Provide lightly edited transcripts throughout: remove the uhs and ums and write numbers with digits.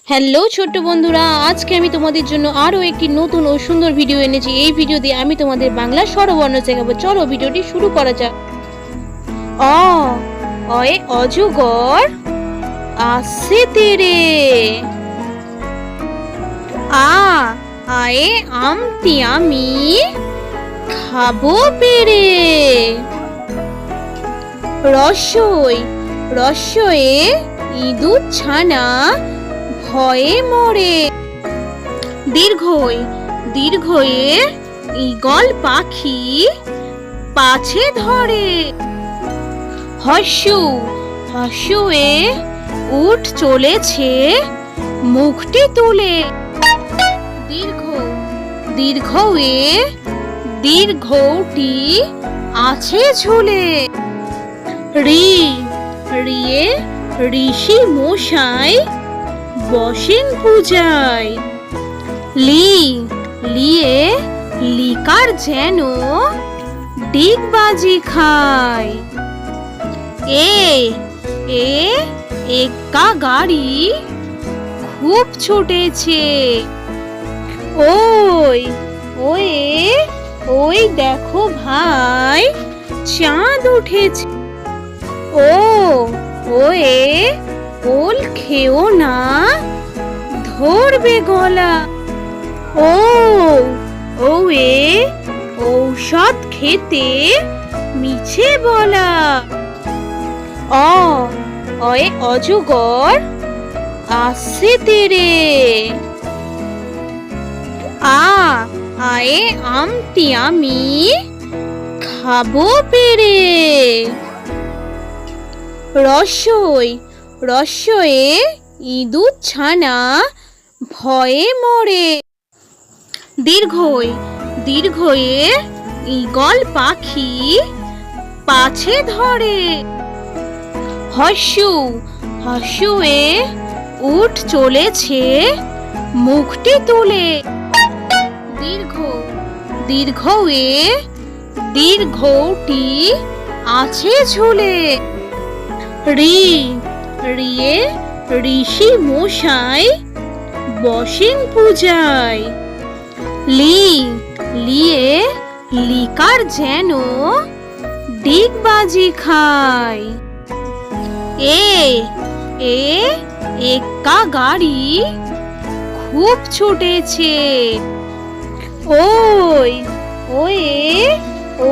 Hello ছোট্ট বন্ধুরা, আজকে আমি তোমাদের জন্য আরও একটি নতুন ও সুন্দর ভিডিও এনেছি। এই ভিডিও দিয়ে আমি তোমাদের বাংলা স্বরবর্ণ শেখাবো। চলো ভিডিওটি শুরু করা যাক। অ অয়ে অজগর আসছে তেরে। আ আয়ে আমটি আমি খাবো পেরে। রস্যই রস্যয়ে ইঁদুর ছানা ভয়ে মরে। দীর্ঘই দীর্ঘয়ে ঈগল পাখি পাছে ধরে। হর্ষু হর্ষয়ে উট চলেছে মুখটি তুলে। দীর্ঘ দীর্ঘয়ে দীর্ঘটি আছে ঝুলে। রি রিয়ে ঋষি মশাই বসেন পূজায়। লি লিয়ে লিকার যেন ডিগবাজি খায়। এ এ একা গাড়ি খুব ছুটেছে। ওই ওয়ে ওই দেখো ভাই চাঁদ উঠেছে। ও ওয়ে ওল খেও না ধরবে গলা। ও ওয়ে ঔষধ খেতে মিছে বলা। অ অয়ে অজগর আসছে তেরে। আ আয়ে আমটি আমি খাবো পেরে। রস্যই রস্যয়ে ইঁদুর ছানা ভয়ে মরে। দীর্ঘই দীর্ঘয়ে ঈগল পাখি পাছে ধরে। হর্ষু হর্ষয়ে উট চলেছে মুখটি তুলে। দীর্ঘ দীর্ঘয়ে দীর্ঘটি আছে ঝুলে। রি রিয়ে ঋষি মশাই বসেন পূজায়। লি লিয়ে লিকার যেন ডিগবাজি খায়। এ এ একা গাড়ি খুব ছুটেছে। ওই ওয়ে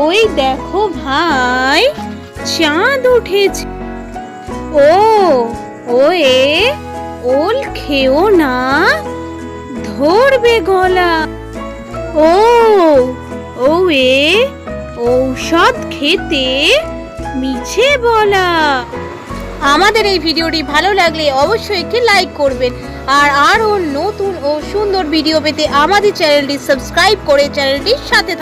ওই দেখো ভাই চাঁদ উঠেছে। ও ওয়ে ওল খেও না ধরবে গলা। ও ওয়ে ঔষধ খেতে মিছে বলা। আমাদের এই ভিডিওটি ভালো লাগলে অবশ্যই একটি লাইক করবেন, আর আরও নতুন ও সুন্দর ভিডিও পেতে আমাদের চ্যানেলটি সাবস্ক্রাইব করে চ্যানেলটির সাথে